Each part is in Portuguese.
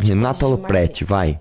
Renata Lopretti, vai.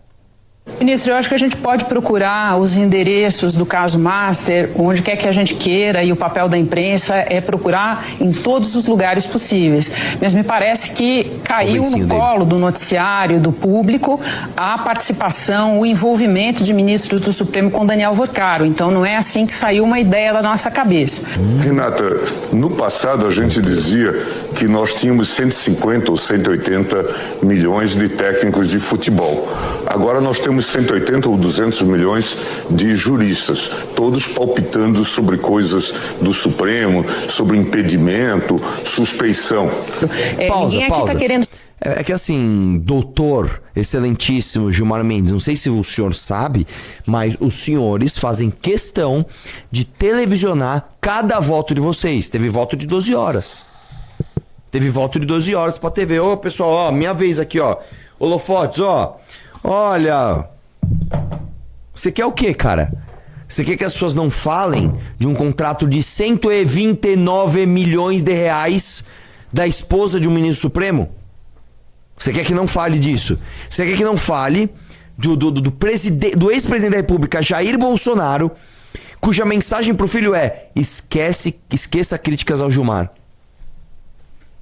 Ministro, eu acho que a gente pode procurar os endereços do caso Master, onde quer que a gente queira, e o papel da imprensa é procurar em todos os lugares possíveis. Mas me parece que caiu no colo do noticiário, do público, a participação, o envolvimento de ministros do Supremo com Daniel Vorcaro. Então não é assim que saiu uma ideia da nossa cabeça. Renata, no passado a gente dizia que nós tínhamos 150 ou 180 milhões de técnicos de futebol. Agora nós temos 180 ou 200 milhões de juristas, todos palpitando sobre coisas do Supremo, sobre impedimento, suspeição. Pausa. Tá querendo... É que assim, doutor, excelentíssimo Gilmar Mendes, não sei se o senhor sabe, mas os senhores fazem questão de televisionar cada voto de vocês. Teve voto de 12 horas. Teve voto de 12 horas pra TV. Ô, pessoal, ó, minha vez aqui, ó. Holofotes, ó. Olha, você quer o quê, cara? Você quer que as pessoas não falem de um contrato de 129 milhões de reais da esposa de um ministro supremo? Você quer que não fale disso? Você quer que não fale do ex-presidente da República, Jair Bolsonaro, cuja mensagem pro filho é: esqueça críticas ao Gilmar.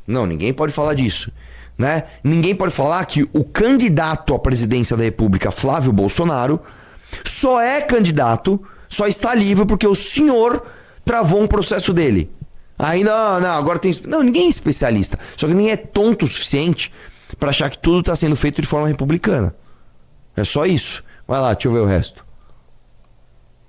Não, ninguém pode falar disso. Né? Ninguém pode falar que o candidato à presidência da República, Flávio Bolsonaro, só é candidato, só está livre porque o senhor travou um processo dele. Aí não, agora tem... Não, ninguém é especialista. Só que ninguém é tonto o suficiente para achar que tudo está sendo feito de forma republicana. É só isso. Vai lá, deixa eu ver o resto.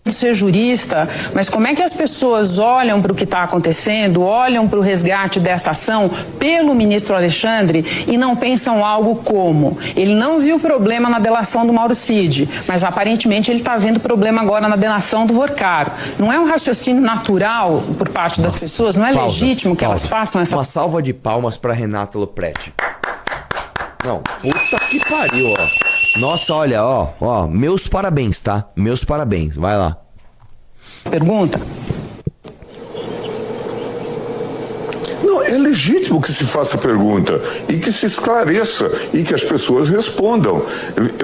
Ser jurista, mas como é que as pessoas olham para o que está acontecendo, olham para o resgate dessa ação pelo ministro Alexandre e não pensam algo como: ele não viu problema na delação do Mauro Cid, mas aparentemente ele está vendo problema agora na delação do Vorcaro. Não é um raciocínio natural por parte das pessoas? Não é legítimo que elas façam essa... Uma salva de palmas para Renata Lopretti. Não, puta que pariu, ó. Nossa, olha, ó, meus parabéns, tá? Meus parabéns, vai lá. Pergunta. Não, é legítimo que se faça pergunta e que se esclareça e que as pessoas respondam.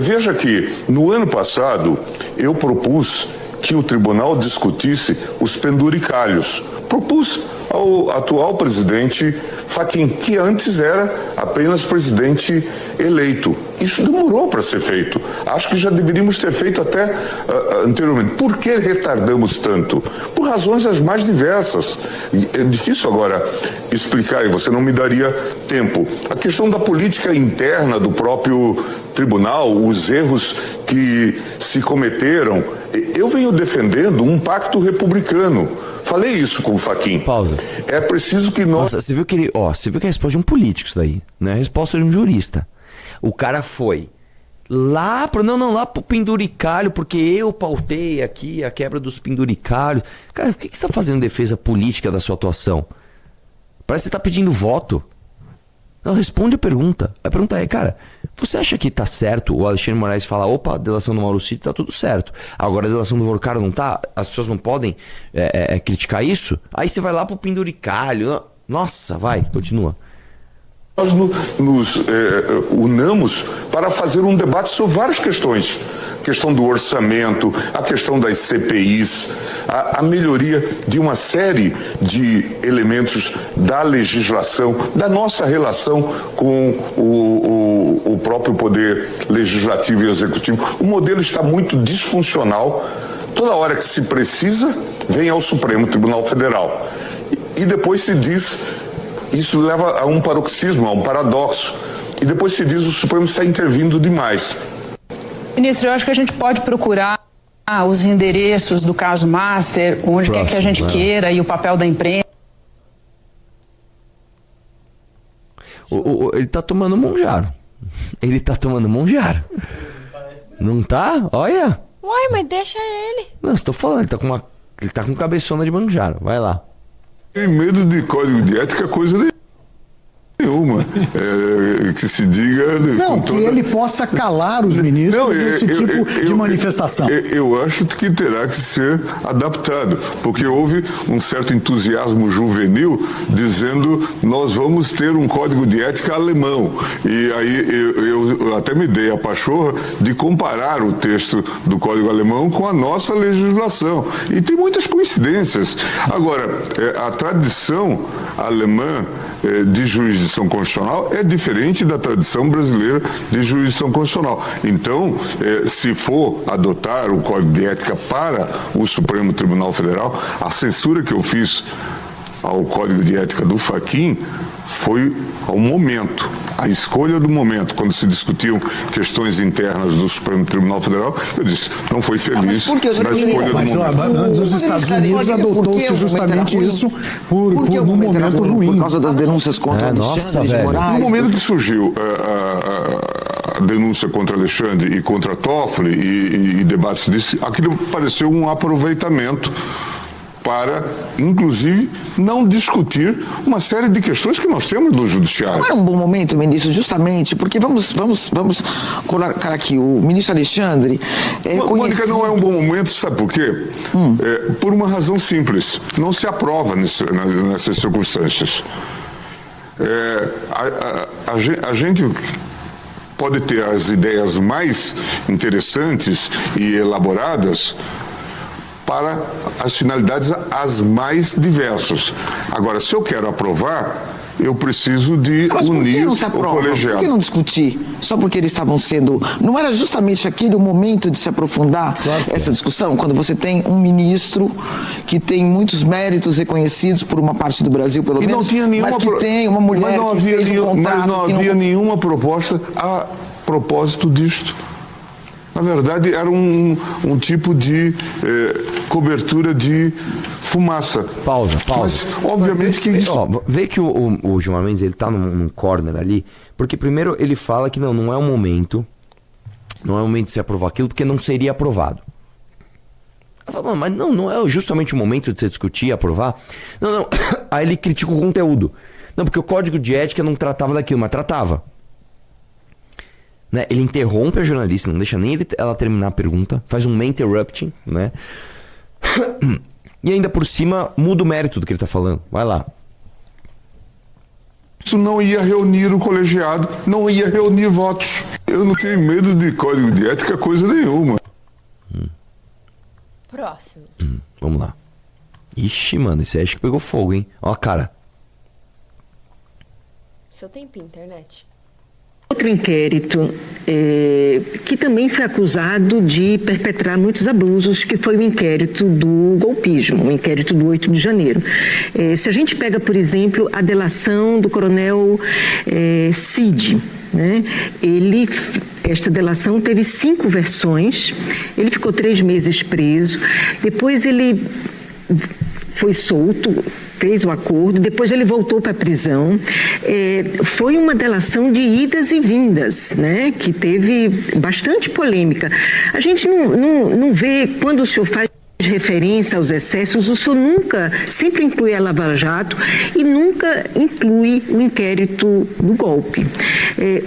Veja que no ano passado eu propus que o tribunal discutisse os penduricalhos. Propus ao atual presidente Fachin, que antes era apenas presidente eleito. Isso demorou para ser feito. Acho que já deveríamos ter feito até anteriormente. Por que retardamos tanto? Por razões as mais diversas. É difícil agora explicar, e você não me daria tempo. A questão da política interna do próprio tribunal, os erros que se cometeram. Eu venho defendendo um pacto republicano. Falei isso com o Fachin. Pausa. É preciso que nós... Nossa, você viu que ele, você viu que é a resposta de um político isso daí, não é a resposta de um jurista. O cara foi lá lá pro penduricalho, porque eu pautei aqui a quebra dos penduricalhos. Cara, o que você tá fazendo em defesa política da sua atuação? Parece que você tá pedindo voto. Não, responde a pergunta. A pergunta é, cara, você acha que tá certo o Alexandre de Moraes falar: opa, a delação do Mauro Cid tá tudo certo, agora a delação do Vorcaro não tá? As pessoas não podem criticar isso? Aí você vai lá pro penduricalho. Nossa, vai, continua. Nós nos unamos para fazer um debate sobre várias questões. A questão do orçamento, a questão das CPIs, a melhoria de uma série de elementos da legislação, da nossa relação com o próprio poder legislativo e executivo. O modelo está muito disfuncional. Toda hora que se precisa, vem ao Supremo Tribunal Federal. E depois se diz... Isso leva a um paroxismo, a um paradoxo. E depois se diz: o Supremo está intervindo demais. Ministro, eu acho que a gente pode procurar os endereços do caso Master, onde quer que a gente queira, e o papel da imprensa. Ele tá tomando monjaro. Ele tá tomando monjaro. Não tá? Olha. Uai, mas deixa ele. Não, estou falando, ele tá com cabeçona de manjaro. Vai lá. Tem medo de código de ética, coisa nenhuma. nenhuma, que se diga... Não, que ele possa calar os ministros desse tipo de manifestação. Eu acho que terá que ser adaptado, porque houve um certo entusiasmo juvenil dizendo nós vamos ter um código de ética alemão. E aí eu até me dei a pachorra de comparar o texto do código alemão com a nossa legislação. E tem muitas coincidências. Agora, a tradição alemã de jurisdição constitucional é diferente da tradição brasileira de jurisdição constitucional. Então, se for adotar o Código de Ética para o Supremo Tribunal Federal, a censura que eu fiz ao Código de Ética do Fachin foi ao momento, a escolha do momento, quando se discutiam questões internas do Supremo Tribunal Federal, eu disse, não foi feliz na escolha do momento. Nos Estados Unidos adotou-se justamente isso por um momento ruim. Por causa das denúncias contra Alexandre de Moraes. No momento que surgiu a denúncia contra Alexandre e contra Toffoli e debates disso, aquilo pareceu um aproveitamento para, inclusive, não discutir uma série de questões que nós temos no judiciário. Não era um bom momento, ministro, justamente, porque vamos colocar aqui, o ministro Alexandre Mônica, não é um bom momento, sabe por quê? Por uma razão simples, não se aprova nessas circunstâncias. A gente pode ter as ideias mais interessantes e elaboradas para as finalidades as mais diversas. Agora, se eu quero aprovar, eu preciso de unir o colegiado. Por que não discutir? Só porque eles estavam sendo... Não era justamente aquele o momento de se aprofundar essa discussão? Quando você tem um ministro que tem muitos méritos reconhecidos por uma parte do Brasil, pelo menos, não tinha nenhuma mas que tem uma mulher que fez um contrato... Mas não havia nenhuma proposta a propósito disto. Na verdade, era um tipo de cobertura de fumaça. Pausa. Mas, obviamente, que isso... Vê que o Gilmar Mendes, ele tá num corner ali, porque primeiro ele fala que não é o momento de se aprovar aquilo, porque não seria aprovado. Falo, mas não é justamente o momento de se discutir e aprovar? Não. Aí ele critica o conteúdo. Não, porque o Código de Ética não tratava daquilo, mas tratava. Né? Ele interrompe a jornalista, não deixa nem ela terminar a pergunta, faz um interrupting, né? E ainda por cima muda o mérito do que ele está falando. Vai lá. Isso não ia reunir o colegiado, não ia reunir votos. Eu não tenho medo de código de ética, coisa nenhuma. Próximo. Vamos lá. Ixi, mano, esse acho que pegou fogo, hein? Ó a cara. Seu tempinho, internet. Outro inquérito que também foi acusado de perpetrar muitos abusos, que foi o inquérito do golpismo, o inquérito do 8 de janeiro. Se a gente pega, por exemplo, a delação do coronel Cid, né? Esta delação teve 5 versões, ele ficou 3 meses preso, depois ele foi solto, fez o acordo, depois ele voltou para a prisão. Foi uma delação de idas e vindas, né, que teve bastante polêmica. A gente não vê, quando o senhor faz referência aos excessos, o senhor sempre inclui a Lava Jato e nunca inclui o inquérito do golpe.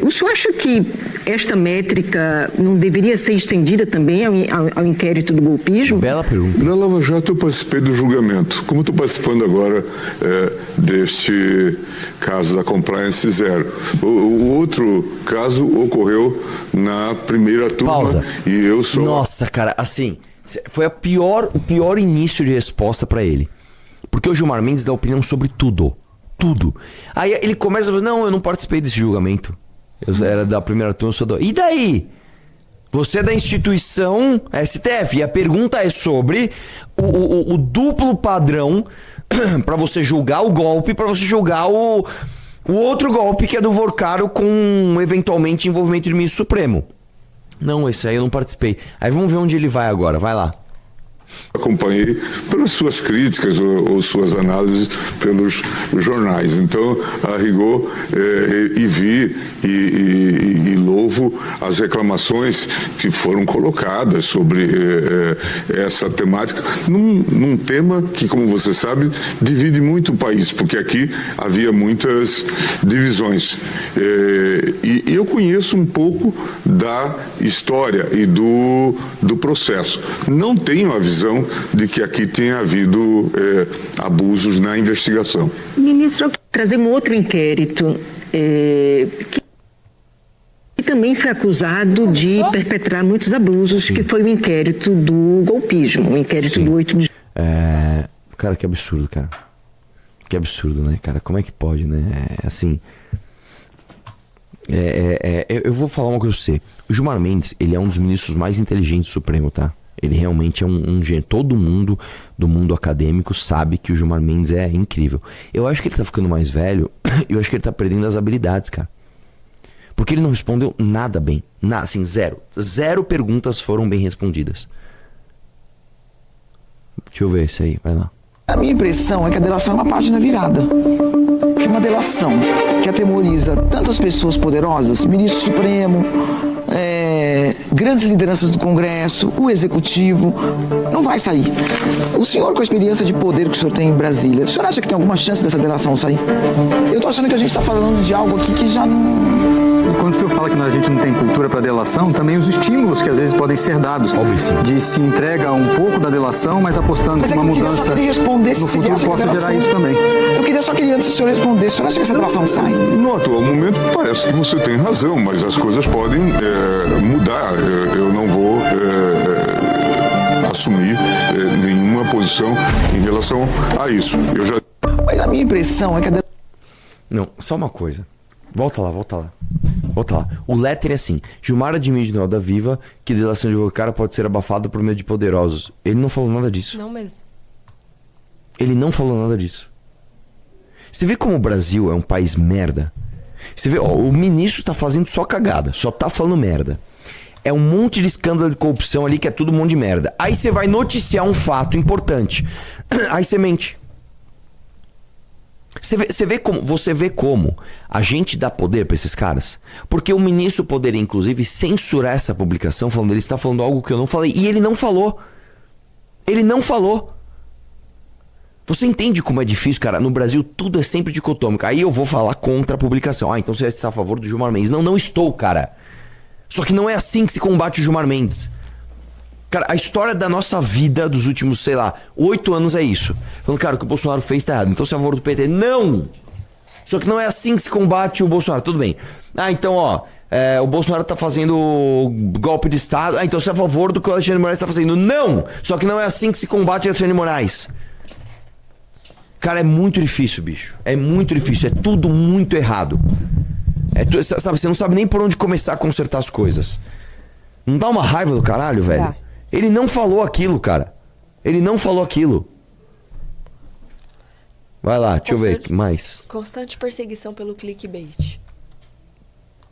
O senhor acha que esta métrica não deveria ser estendida também ao inquérito do golpismo? Bela pergunta. Na Lava Jato eu participei do julgamento. Como estou participando agora deste caso da Compliance Zero. O outro caso ocorreu na primeira turma. Pausa. E eu sou... Nossa, cara, assim... Foi o pior início de resposta pra ele. Porque o Gilmar Mendes dá opinião sobre tudo. Tudo. Aí ele começa a dizer, não, eu não participei desse julgamento. Eu era da primeira turma, eu sou da... E daí? Você é da instituição STF. E a pergunta é sobre o duplo padrão pra você julgar o golpe e pra você julgar o outro golpe, que é do Vorcaro, com eventualmente envolvimento do ministro Supremo. Não, esse aí eu não participei. Aí vamos ver onde ele vai agora. Vai lá. Acompanhei pelas suas críticas ou suas análises pelos jornais. Então, a rigor, e vi e louvo novo as reclamações que foram colocadas sobre essa temática, num tema que, como você sabe, divide muito o país, porque aqui havia muitas divisões. E eu conheço um pouco da história e do processo. Não tenho a visão de que aqui tenha havido abusos na investigação. Ministro, trazer um outro inquérito que também foi acusado de perpetrar muitos abusos, que foi o inquérito do golpismo, o inquérito do 8 de janeiro. Cara, que absurdo, cara. Que absurdo, né, cara? Como é que pode, né? Assim... eu vou falar uma coisa pra você. O Gilmar Mendes, ele é um dos ministros mais inteligentes do Supremo, tá? Ele realmente é um gênio. Todo mundo do mundo acadêmico sabe que o Gilmar Mendes é incrível. Eu acho que ele tá ficando mais velho. Eu acho que ele tá perdendo as habilidades, cara. Porque ele não respondeu nada bem. Nada, assim, zero. Zero perguntas foram bem respondidas. Deixa eu ver isso aí, vai lá. A minha impressão é que a delação é uma página virada. Que uma delação que atemoriza tantas pessoas poderosas, ministro Supremo, grandes lideranças do Congresso, o Executivo, não vai sair. O senhor, com a experiência de poder que o senhor tem em Brasília, o senhor acha que tem alguma chance dessa delação sair? Eu tô achando que a gente está falando de algo aqui que já não... Quando o senhor fala que a gente não tem cultura para delação, também os estímulos que às vezes podem ser dados. De se entrega um pouco da delação, mas apostando que uma mudança no futuro possa gerar isso também. Eu queria só que antes o senhor respondesse. O senhor acha que essa delação sai? No atual momento parece que você tem razão, mas as coisas podem mudar. Eu não vou assumir nenhuma posição em relação a isso. Mas a minha impressão é que a... Não, só uma coisa. Volta lá. O letter é assim: Gilmar admite no Roda Viva que delação de cara pode ser abafada por meio de poderosos. Ele não falou nada disso. Não mesmo. Ele não falou nada disso. Você vê como o Brasil é um país merda? Você vê, o ministro tá fazendo só cagada, só tá falando merda. É um monte de escândalo de corrupção ali que é tudo um monte de merda. Aí você vai noticiar um fato importante. Aí você mente. Você vê como a gente dá poder pra esses caras? Porque o ministro poderia, inclusive, censurar essa publicação, falando ele está falando algo que eu não falei. E ele não falou. Ele não falou. Você entende como é difícil, cara? No Brasil tudo é sempre dicotômico. Aí eu vou falar contra a publicação. Então você está a favor do Gilmar Mendes. Não estou, cara. Só que não é assim que se combate o Gilmar Mendes. Cara, a história da nossa vida dos últimos, 8 anos é isso. Falando, cara, o que o Bolsonaro fez tá errado. Então você é a favor do PT. Não! Só que não é assim que se combate o Bolsonaro. Tudo bem. Então, o Bolsonaro tá fazendo golpe de Estado. Então você é a favor do que o Alexandre de Moraes tá fazendo. Não! Só que não é assim que se combate o Alexandre de Moraes. Cara, é muito difícil, bicho. É muito difícil. É tudo muito errado. Sabe, você não sabe nem por onde começar a consertar as coisas. Não dá uma raiva do caralho, velho? Tá. Ele não falou aquilo, cara. Ele não falou aquilo. Vai lá, deixa eu ver mais. Constante perseguição pelo clickbait.